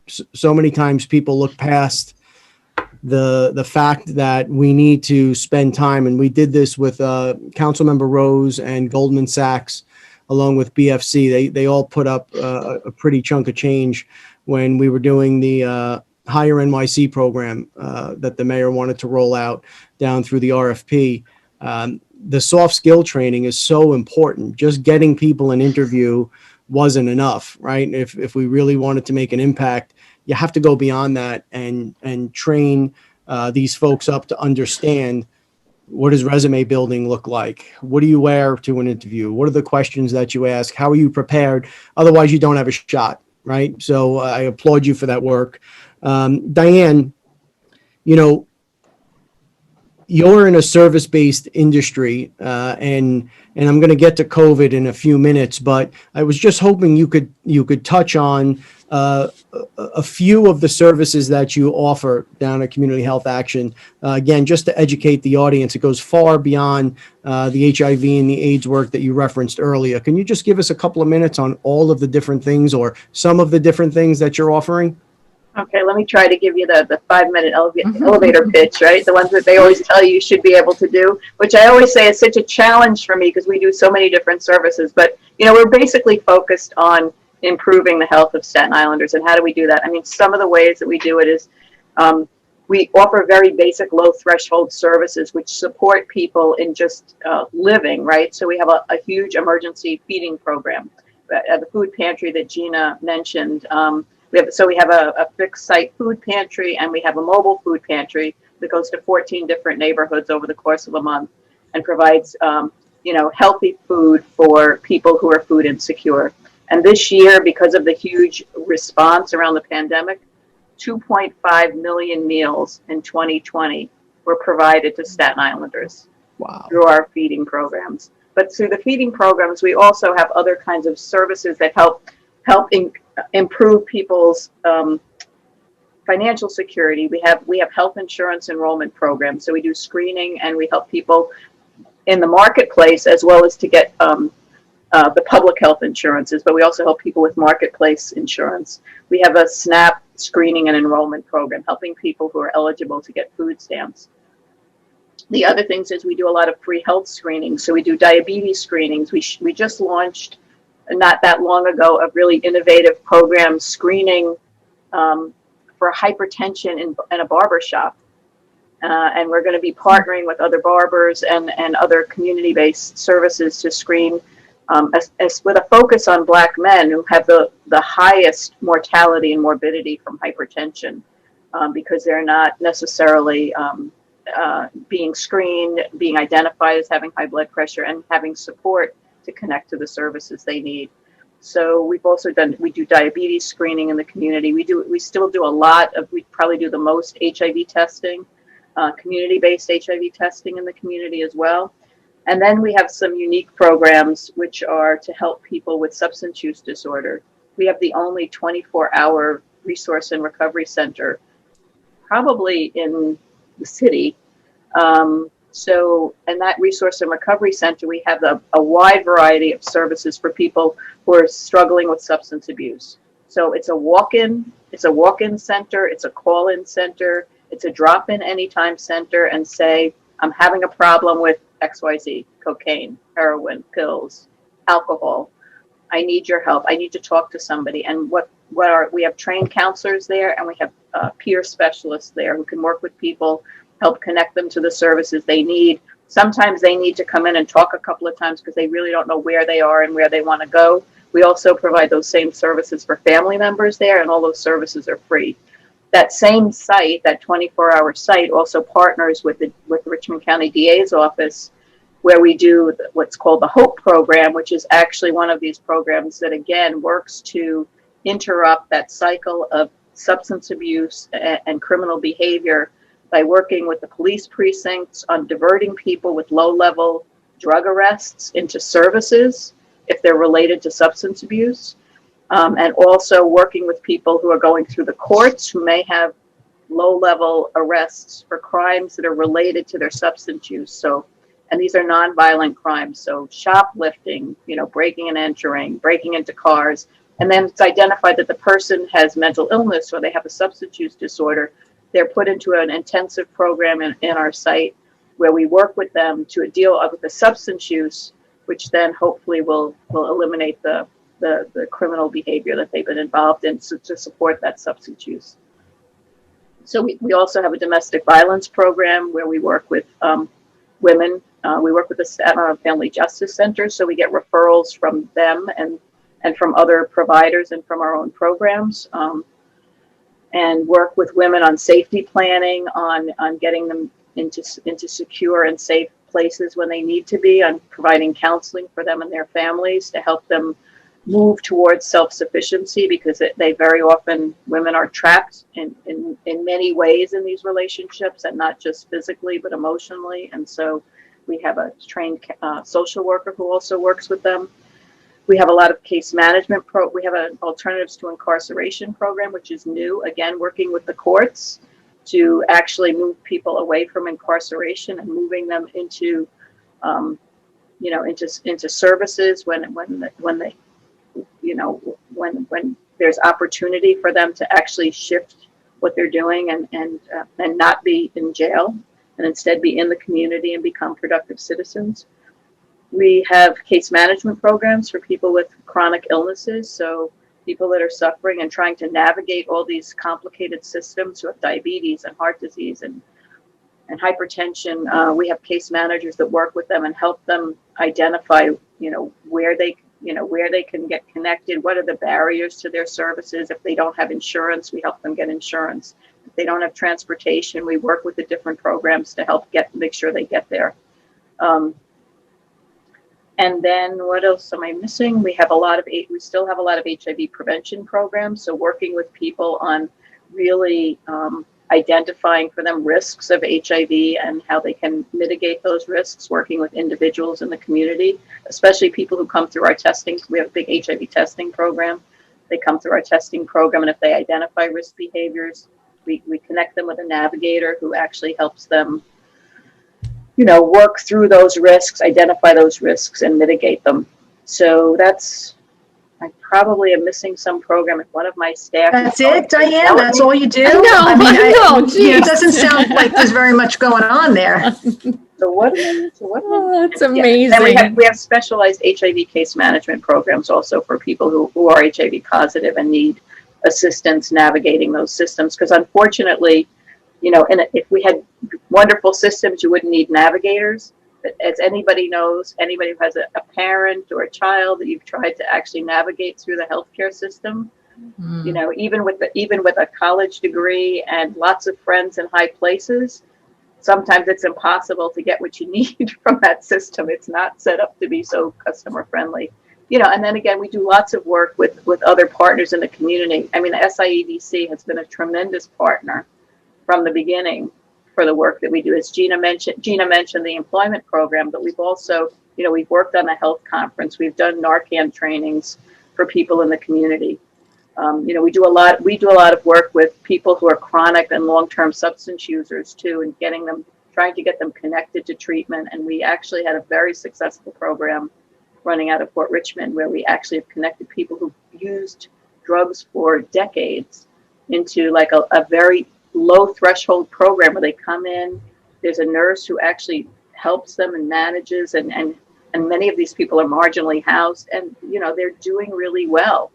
So many times people look past the fact that we need to spend time, and we did this with Councilmember Rose and Goldman Sachs, along with BFC. They all put up a pretty chunk of change when we were doing the Hire NYC program that the mayor wanted to roll out down through the RFP. The soft skill training is so important. Just getting people an interview wasn't enough, right? If we really wanted to make an impact, you have to go beyond that and train these folks up to understand, what does resume building look like? What do you wear to an interview? What are the questions that you ask? How are you prepared? Otherwise, you don't have a shot, right? So I applaud you for that work. Diane, you're in a service-based industry, and I'm going to get to COVID in a few minutes, but I was just hoping you could touch on a few of the services that you offer down at Community Health Action. Again, just to educate the audience, it goes far beyond the HIV and the AIDS work that you referenced earlier. Can you just give us a couple of minutes on all of the different things or some of the different things that you're offering? Okay, let me try to give you the 5-minute elevator pitch, right? The ones that they always tell you should be able to do, which I always say is such a challenge for me because we do so many different services. But, we're basically focused on improving the health of Staten Islanders. And how do we do that? I mean, some of the ways that we do it is we offer very basic low threshold services which support people in just living, right? So we have a huge emergency feeding program at the food pantry that Gina mentioned. We have a fixed site food pantry, and we have a mobile food pantry that goes to 14 different neighborhoods over the course of a month and provides, healthy food for people who are food insecure. And this year, because of the huge response around the pandemic, 2.5 million meals in 2020 were provided to Staten Islanders. Wow. Through our feeding programs. But through the feeding programs, we also have other kinds of services that help improve people's financial security. We have health insurance enrollment programs. So we do screening and we help people in the marketplace as well as to get the public health insurances, but we also help people with marketplace insurance. We have a SNAP screening and enrollment program, helping people who are eligible to get food stamps. The other things is we do a lot of free health screenings. So we do diabetes screenings. We just launched not that long ago a really innovative program screening for hypertension in a barber shop. And we're going to be partnering with other barbers and other community-based services to screen as with a focus on Black men who have the highest mortality and morbidity from hypertension because they're not necessarily being screened, being identified as having high blood pressure, and having support to connect to the services they need. So we do diabetes screening in the community. We still do we probably do the most HIV testing, community-based HIV testing in the community as well. And then we have some unique programs which are to help people with substance use disorder. We have the only 24-hour resource and recovery center, probably in the city. In that resource and recovery center, we have a wide variety of services for people who are struggling with substance abuse. So it's a walk-in center, it's a call-in center, it's a drop-in anytime center, and say, I'm having a problem with XYZ, cocaine, heroin, pills, alcohol. I need your help. I need to talk to somebody. And we have trained counselors there, and we have peer specialists there who can work with people, help connect them to the services they need. Sometimes they need to come in and talk a couple of times because they really don't know where they are and where they want to go. We also provide those same services for family members there, and all those services are free. That same site, that 24-hour site, also partners with the Richmond County DA's office, where we do what's called the HOPE program, which is actually one of these programs that, again, works to interrupt that cycle of substance abuse and criminal behavior by working with the police precincts on diverting people with low-level drug arrests into services if they're related to substance abuse. And also working with people who are going through the courts who may have low-level arrests for crimes that are related to their substance use. And these are nonviolent crimes. So shoplifting, breaking and entering, breaking into cars. And then it's identified that the person has mental illness or they have a substance use disorder. They're put into an intensive program in our site where we work with them to deal with the substance use, which then hopefully will eliminate the criminal behavior that they've been involved in to support that substance use. So we also have a domestic violence program where we work with women. We work with the Staten Family Justice Center, so we get referrals from them and from other providers and from our own programs, and work with women on safety planning, on getting them into secure and safe places when they need to be, on providing counseling for them and their families to help them move towards self-sufficiency, because they very often, women are trapped in many ways in these relationships, and not just physically but emotionally. And so we have a trained social worker who also works with them. We have a lot of case management we have an alternatives to incarceration program, which is new, again, working with the courts to actually move people away from incarceration and moving them into, into services when there's opportunity for them to actually shift what they're doing and not be in jail and instead be in the community and become productive citizens. We have case management programs for people with chronic illnesses, so people that are suffering and trying to navigate all these complicated systems who have diabetes and heart disease and hypertension. We have case managers that work with them and help them identify, where they can get connected, what are the barriers to their services. If they don't have insurance, we help them get insurance. If they don't have transportation, we work with the different programs to help make sure they get there. And then what else am I missing? We still have a lot of HIV prevention programs. So working with people on really identifying for them risks of HIV and how they can mitigate those risks, working with individuals in the community, especially people who come through our testing. We have a big HIV testing program. They come through our testing program, and if they identify risk behaviors, we connect them with a navigator who actually helps them work through those risks, identify those risks, and mitigate them. So I probably am missing some program if one of my staff. That's it, Diane? That's all you do? I know. It doesn't sound like there's very much going on there. So what? That's amazing. And we have specialized HIV case management programs also for people who are HIV positive and need assistance navigating those systems. Because unfortunately, if we had wonderful systems, you wouldn't need navigators. But as anybody knows, anybody who has a parent or a child that you've tried to actually navigate through the healthcare system, even with a college degree and lots of friends in high places, sometimes it's impossible to get what you need from that system. It's not set up to be so customer friendly. And then again, we do lots of work with other partners in the community. I mean, SIEDC has been a tremendous partner from the beginning for the work that we do. As Gina mentioned the employment program, but we've also, we've worked on a health conference. We've done Narcan trainings for people in the community. We do a lot of work with people who are chronic and long-term substance users too, and trying to get them connected to treatment. And we actually had a very successful program running out of Fort Richmond where we actually have connected people who used drugs for decades into like a very low threshold program where they come in, there's a nurse who actually helps them and manages, and many of these people are marginally housed, and they're doing really well.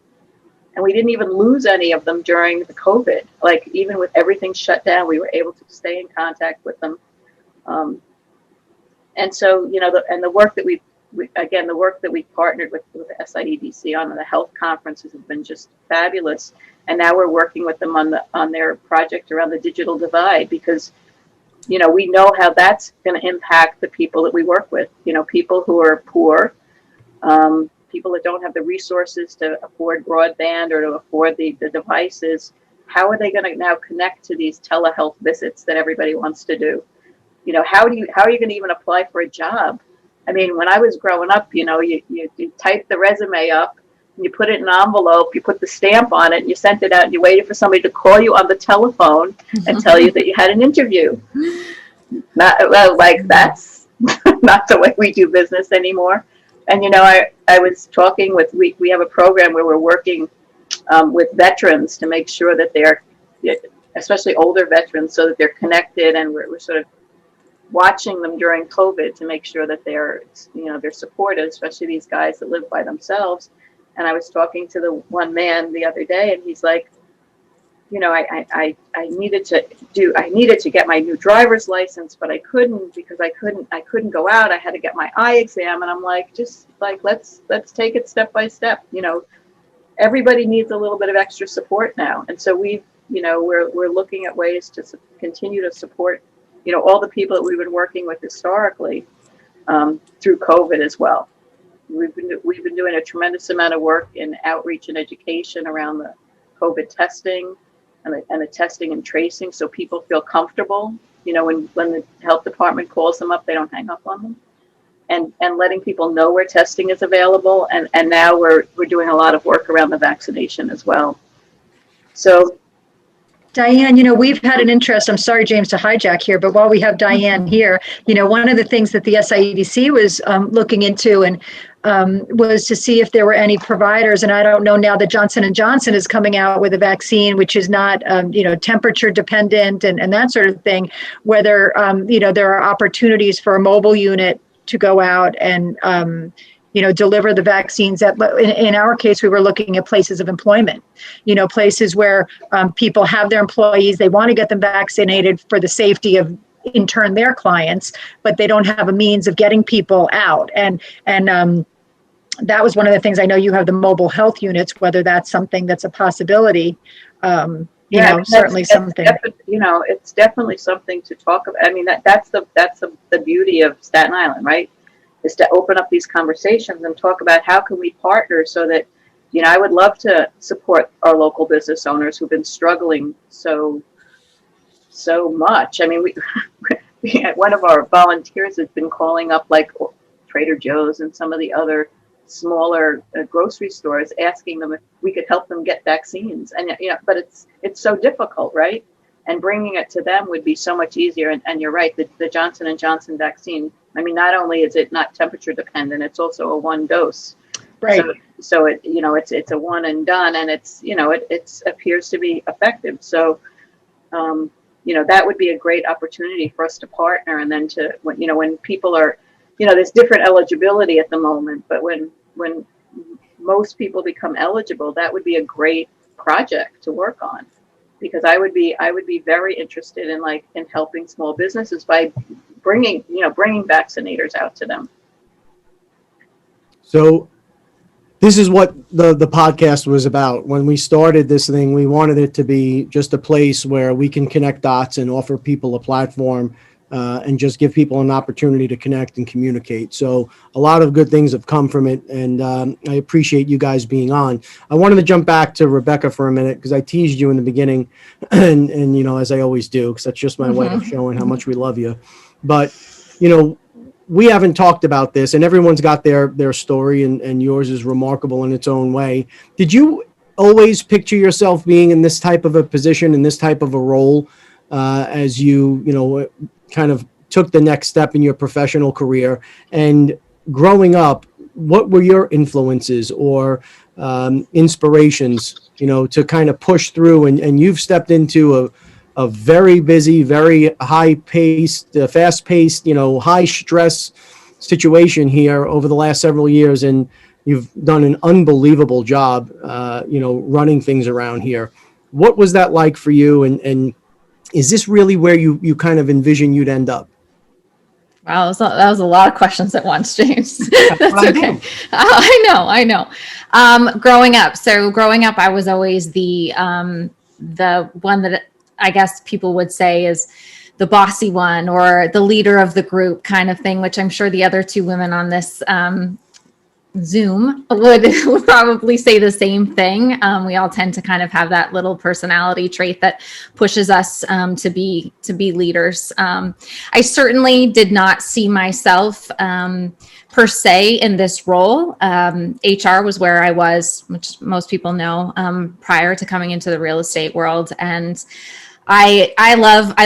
And we didn't even lose any of them during the COVID. Like even with everything shut down, we were able to stay in contact with them. And so, the work that we partnered with SIEDC on the health conferences have been just fabulous. And now we're working with them on their project around the digital divide, because, we know how that's going to impact the people that we work with, people who are poor, people that don't have the resources to afford broadband or to afford the devices. How are they going to now connect to these telehealth visits that everybody wants to do? How are you going to even apply for a job? I mean, when I was growing up, you type the resume up, and you put it in an envelope, you put the stamp on it, and you sent it out, and you waited for somebody to call you on the telephone and tell you that you had an interview. That's not the way we do business anymore. And, I was talking with, we have a program where we're working with veterans to make sure that they're, especially older veterans, so that they're connected, and we're sort of watching them during COVID to make sure that they're supported, especially these guys that live by themselves. And I was talking to the one man the other day, and he's like, I needed to get my new driver's license, but I couldn't because I couldn't go out. I had to get my eye exam. And I'm like, let's take it step by step. Everybody needs a little bit of extra support now. And so we're looking at ways to continue to support, all the people that we've been working with historically through COVID as well. We've been doing a tremendous amount of work in outreach and education around the COVID testing and the testing and tracing, so people feel comfortable. When the health department calls them up, they don't hang up on them. and letting people know where testing is available. And now we're doing a lot of work around the vaccination as well. So, Diane, we've had an interest, I'm sorry, James, to hijack here, but while we have Diane here, one of the things that the SIEDC was looking into and was to see if there were any providers, and I don't know now that Johnson & Johnson is coming out with a vaccine, which is not, temperature dependent and that sort of thing, whether, there are opportunities for a mobile unit to go out and, deliver the vaccines. In our case, we were looking at places of employment, places where people have their employees, they want to get them vaccinated for the safety of, in turn, their clients, but they don't have a means of getting people out. And that was one of the things. I know you have the mobile health units, whether that's something that's a possibility. Certainly something. It's definitely something to talk about. I mean, that's the beauty of Staten Island, right? Is to open up these conversations and talk about how can we partner so that, I would love to support our local business owners who've been struggling so much. I mean, one of our volunteers has been calling up like Trader Joe's and some of the other smaller grocery stores, asking them if we could help them get vaccines. And, but it's so difficult, right? And bringing it to them would be so much easier. And you're right, the Johnson & Johnson vaccine, I mean, not only is it not temperature dependent, it's also a one dose. Right. So it, it's a one and done, and it's, it appears to be effective. So, that would be a great opportunity for us to partner. And then when people are, there's different eligibility at the moment, but when most people become eligible, that would be a great project to work on. Because I would be very interested in helping small businesses by bringing vaccinators out to them. So this is what the podcast was about. When we started this thing, we wanted it to be just a place where we can connect dots and offer people a platform and just give people an opportunity to connect and communicate. So a lot of good things have come from it, and I appreciate you guys being on. I wanted to jump back to Rebecca for a minute because I teased you in the beginning, and as I always do, because that's just my way of showing how much we love you. But we haven't talked about this, and everyone's got their story, and yours is remarkable in its own way. Did you always picture yourself being in this type of a position, in this type of a role, as you kind of took the next step in your professional career? And growing up, what were your influences or inspirations, to kind of push through? And you've stepped into a very busy, very high-paced, fast-paced, high-stress situation here over the last several years, and you've done an unbelievable job, running things around here. What was that like for you, and is this really where you kind of envision you'd end up? Wow, that was a lot of questions at once, James. That's okay. I know. Growing up, I was always the one that I guess people would say is the bossy one or the leader of the group kind of thing, which I'm sure the other two women on this Zoom would probably say the same thing. We all tend to kind of have that little personality trait that pushes us to be leaders. I certainly did not see myself per se in this role. HR was where I was, which most people know, prior to coming into the real estate world. And I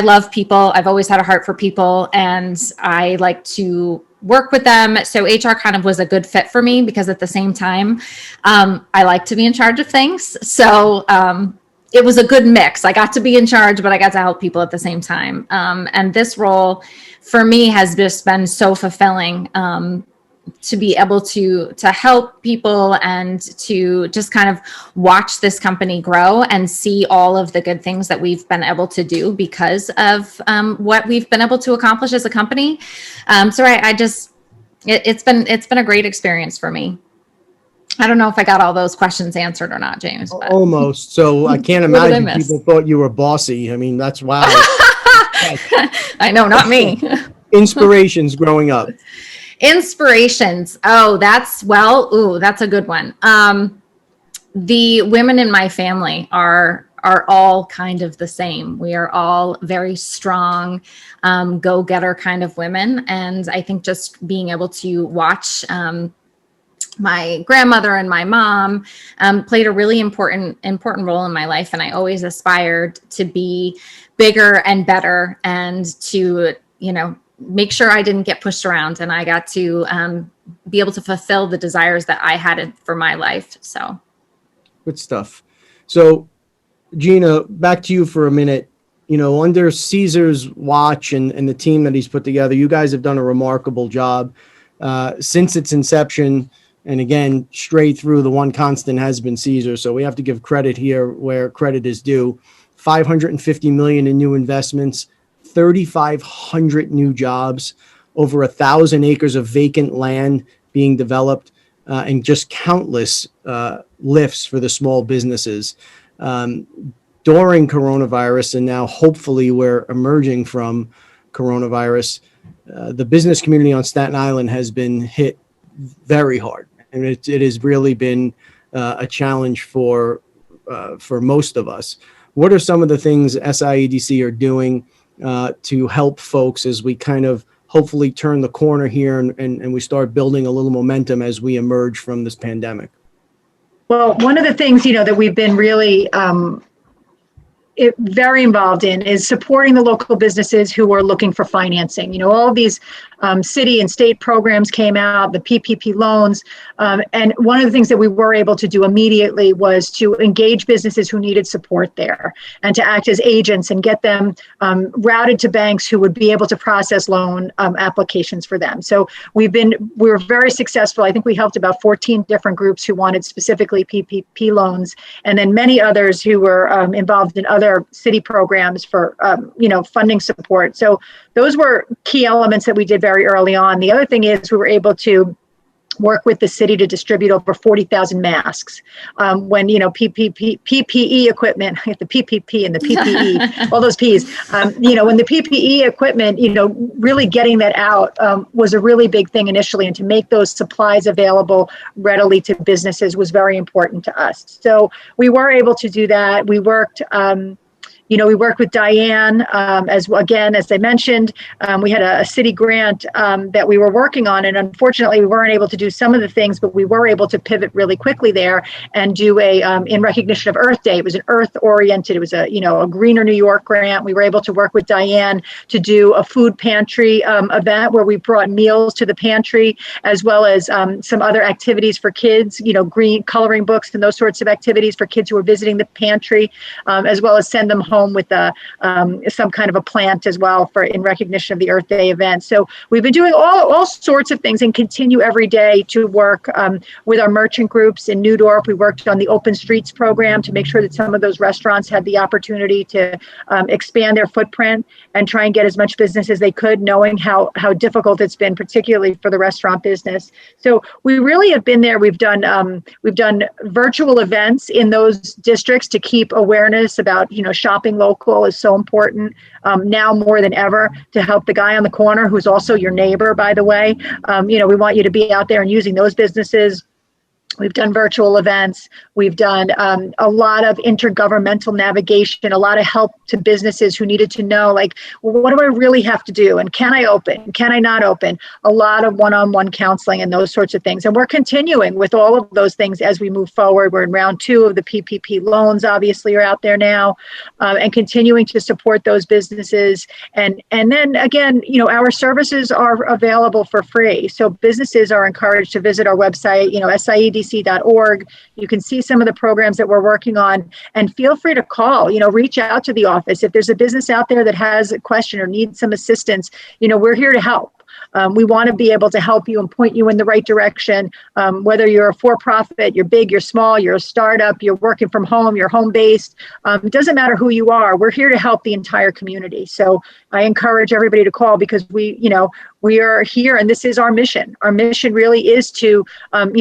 love people. I've always had a heart for people, and I like to work with them. So HR kind of was a good fit for me because at the same time, I like to be in charge of things. So it was a good mix. I got to be in charge, but I got to help people at the same time. And this role for me has just been so fulfilling, to be able to help people and to just kind of watch this company grow and see all of the good things that we've been able to do because of what we've been able to accomplish as a company. So it's been a great experience for me. I don't know if I got all those questions answered or not, James. But. Almost. So I can't imagine people thought you were bossy. I mean, that's wow. I know, not me. Inspirations growing up. Inspirations. Oh, that's a good one. The women in my family are are all kind of the same. We are all very strong, go-getter kind of women. And I think just being able to watch my grandmother and my mom played a really important role in my life. And I always aspired to be bigger and better and to, make sure I didn't get pushed around, and I got to be able to fulfill the desires that I had for my life. So good stuff. So Gina, back to you for a minute. Under Caesar's watch and the team that he's put together, you guys have done a remarkable job since its inception. And again, straight through, the one constant has been Caesar. So we have to give credit here where credit is due. $550 million in new investments, 3,500 new jobs, over 1,000 acres of vacant land being developed, and just countless lifts for the small businesses. During coronavirus, and now hopefully we're emerging from coronavirus, the business community on Staten Island has been hit very hard. And it has really been a challenge for most of us. What are some of the things SIEDC are doing to help folks as we kind of hopefully turn the corner here and we start building a little momentum as we emerge from this pandemic? Well, one of the things, that we've been really very involved in is supporting the local businesses who are looking for financing. All of these city and state programs came out, the PPP loans. And one of the things that we were able to do immediately was to engage businesses who needed support there and to act as agents and get them routed to banks who would be able to process loan applications for them. So we were very successful. I think we helped about 14 different groups who wanted specifically PPP loans, and then many others who were involved in other city programs for, funding support. So those were key elements that we did very early on. The other thing is we were able to work with the city to distribute over 40,000 masks. When, PPE equipment, the PPP and the PPE, all those Ps, when the PPE equipment, really getting that out was a really big thing initially. And to make those supplies available readily to businesses was very important to us. So we were able to do that. We worked, we worked with Diane, as I mentioned. We had a city grant that we were working on, and unfortunately we weren't able to do some of the things, but we were able to pivot really quickly there and do in recognition of Earth Day. It was an Earth-oriented, it was a Greener New York grant. We were able to work with Diane to do a food pantry event where we brought meals to the pantry, as well as some other activities for kids, green coloring books and those sorts of activities for kids who were visiting the pantry, as well as send them home with some kind of a plant as well in recognition of the Earth Day event. So we've been doing all sorts of things and continue every day to work with our merchant groups in New Dorp. We worked on the Open Streets program to make sure that some of those restaurants had the opportunity to expand their footprint and try and get as much business as they could, knowing how difficult it's been, particularly for the restaurant business. So we really have been there. We've done virtual events in those districts to keep awareness about, shopping local is so important now more than ever, to help the guy on the corner who's also your neighbor, by the way. We want you to be out there and using those businesses. We've done virtual events. We've done a lot of intergovernmental navigation, a lot of help to businesses who needed to know, what do I really have to do? And can I open? Can I not open? A lot of one-on-one counseling and those sorts of things. And we're continuing with all of those things as we move forward. We're in round 2 of the PPP loans, obviously, are out there now, and continuing to support those businesses. And then again, our services are available for free. So businesses are encouraged to visit our website, SIEDC.org. You can see some of the programs that we're working on, and feel free to call, reach out to the office. If there's a business out there that has a question or needs some assistance, we're here to help. We want to be able to help you and point you in the right direction, whether you're a for-profit, you're big, you're small, you're a startup, you're working from home, you're home-based. It doesn't matter who you are. We're here to help the entire community. So I encourage everybody to call, because we are here, and this is our mission. Our mission really is to,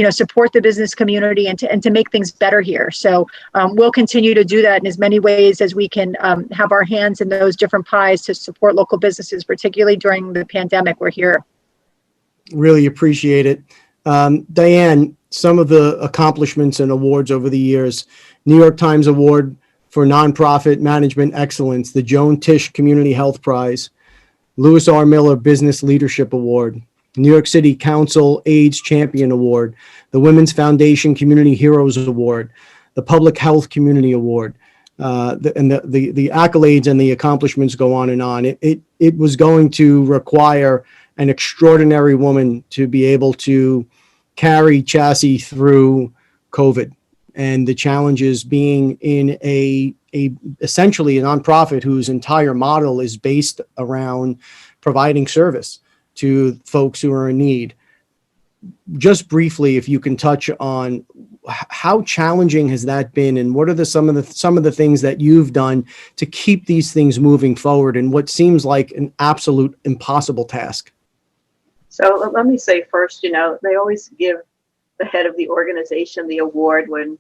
support the business community and to make things better here. So we'll continue to do that in as many ways as we can have our hands in those different pies to support local businesses, particularly during the pandemic. We're here. Really appreciate it. Diane, some of the accomplishments and awards over the years: New York Times Award for Nonprofit Management Excellence, the Joan Tisch Community Health Prize, Lewis R. Miller Business Leadership Award, New York City Council AIDS Champion Award, the Women's Foundation Community Heroes Award, the Public Health Community Award, the accolades and the accomplishments go on and on. It was going to require an extraordinary woman to be able to carry CHASI through COVID and the challenges being in essentially a nonprofit whose entire model is based around providing service to folks who are in need. Just briefly, if you can touch on how challenging has that been, and what are some of the things that you've done to keep these things moving forward in what seems like an absolute impossible task? So let me say first, they always give the head of the organization the award when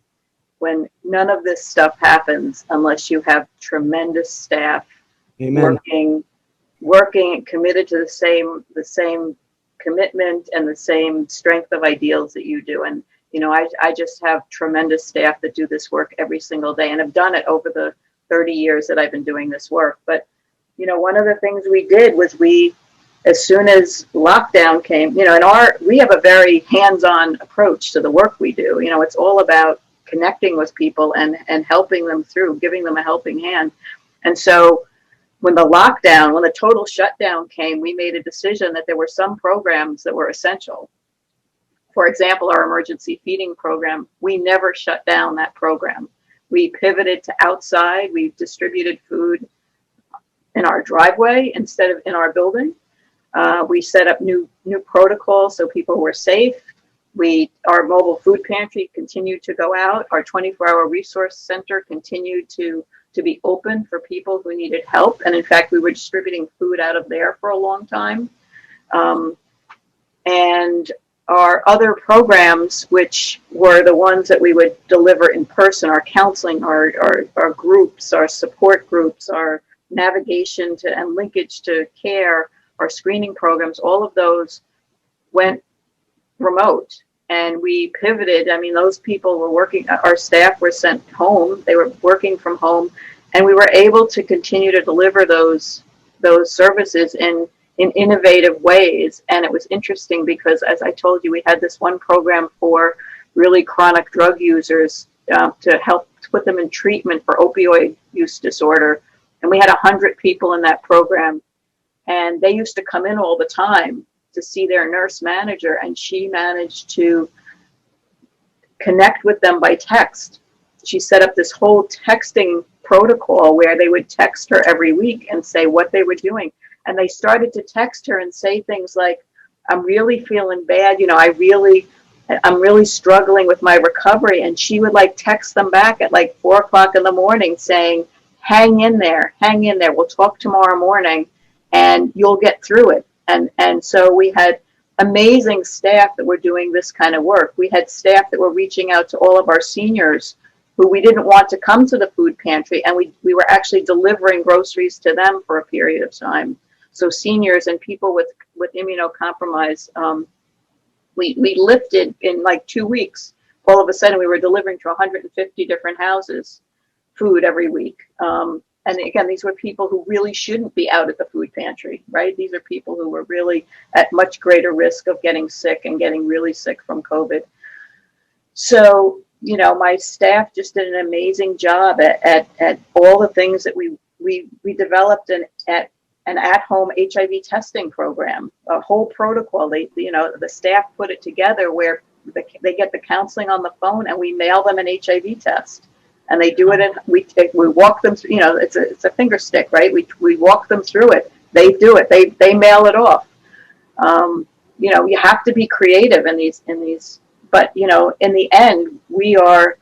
none of this stuff happens unless you have tremendous staff. Amen. working committed to the same commitment and the same strength of ideals that you do. And I just have tremendous staff that do this work every single day and have done it over the 30 years that I've been doing this work. But one of the things we did was as soon as lockdown came, we have a very hands-on approach to the work we do. It's all about connecting with people and helping them through, giving them a helping hand. And so when the total shutdown came, we made a decision that there were some programs that were essential. For example, our emergency feeding program, we never shut down that program. We pivoted to outside. We distributed food in our driveway instead of in our building. We set up new protocols so people were safe. Our mobile food pantry continued to go out. Our 24-hour resource center continued to be open for people who needed help. And in fact, we were distributing food out of there for a long time. And our other programs, which were the ones that we would deliver in person, our counseling, our groups, our support groups, our navigation and linkage to care, our screening programs, all of those went remote. And we pivoted. Those people were working, our staff were sent home. They were working from home. And we were able to continue to deliver those services in innovative ways. And it was interesting because, as I told you, we had this one program for really chronic drug users to help put them in treatment for opioid use disorder. And we had 100 people in that program. And they used to come in all the time to see their nurse manager, and she managed to connect with them by text. She set up this whole texting protocol where they would text her every week and say what they were doing. And they started to text her and say things like, I'm really feeling bad. I'm really struggling with my recovery. And she would text them back at 4:00 in the morning saying, hang in there. We'll talk tomorrow morning and you'll get through it. And so we had amazing staff that were doing this kind of work. We had staff that were reaching out to all of our seniors who we didn't want to come to the food pantry, and we were actually delivering groceries to them for a period of time. So seniors and people with immunocompromise, we lifted in 2 weeks. All of a sudden, we were delivering to 150 different houses food every week. And again, these were people who really shouldn't be out at the food pantry, right? These are people who were really at much greater risk of getting sick and getting really sick from COVID. So, my staff just did an amazing job at all the things that we developed an at-home HIV testing program, a whole protocol. The staff put it together where they get the counseling on the phone and we mail them an HIV test. And they do it, and we walk them through. It's a finger stick, right? We walk them through it. They do it. They mail it off. You have to be creative in these. But in the end, we are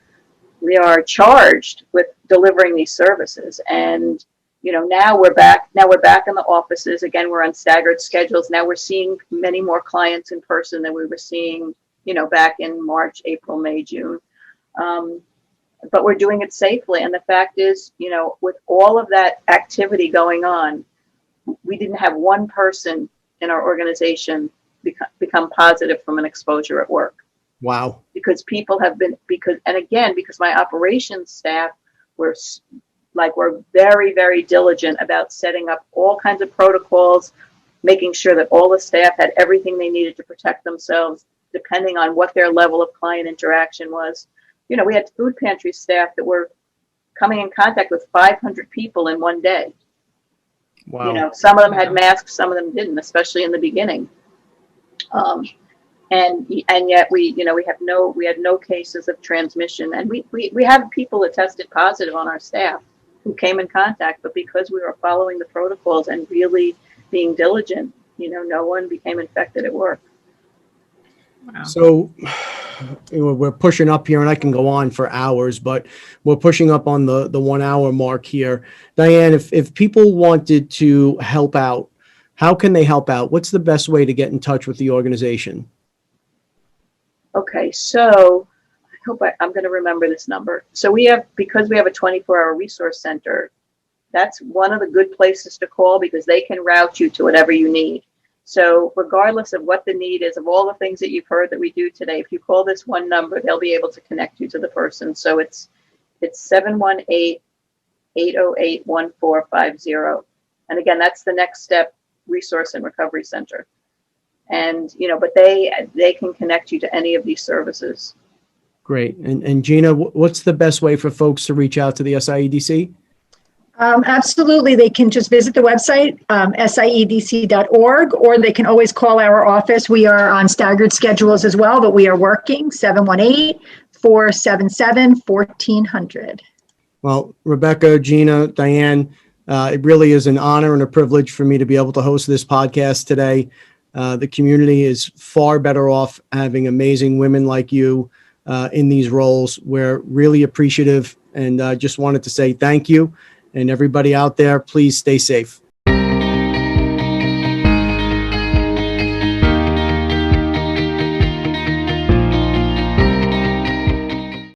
charged with delivering these services. And now we're back. Now we're back in the offices again. We're on staggered schedules. Now we're seeing many more clients in person than we were seeing, back in March, April, May, June. But we're doing it safely. And the fact is, with all of that activity going on, we didn't have one person in our organization become positive from an exposure at work. Wow. Because people have been, because my operations staff We're very, very diligent about setting up all kinds of protocols, making sure that all the staff had everything they needed to protect themselves, depending on what their level of client interaction was. You know, we had food pantry staff that were coming in contact with 500 people in one day. Wow. You know, some of them had masks, some of them didn't, especially in the beginning. And yet we had no cases of transmission, and we have people that tested positive on our staff who came in contact, but because we were following the protocols and really being diligent, you know, no one became infected at work. Wow. So we're pushing up here, and I can go on for hours, but we're pushing up on the 1 hour mark here. Diane, if people wanted to help out, how can they help out? What's the best way to get in touch with the organization? Okay, so I hope I'm going to remember this number. So because we have a 24-hour resource center, that's one of the good places to call, because they can route you to whatever you need. So regardless of what the need is, of all the things that you've heard that we do today, if you call this one number, they'll be able to connect you to the person. So it's 718-808-1450. And again, that's the Next Step Resource and Recovery Center. And, you know, but they can connect you to any of these services. Great. And Gina, what's the best way for folks to reach out to the SIEDC? Absolutely. They can just visit the website, siedc.org, or they can always call our office. We are on staggered schedules as well, but we are working 718-477-1400. Well, Rebecca, Gina, Diane, it really is an honor and a privilege for me to be able to host this podcast today. The community is far better off having amazing women like you in these roles. We're really appreciative, and just wanted to say thank you. And everybody out there, please stay safe.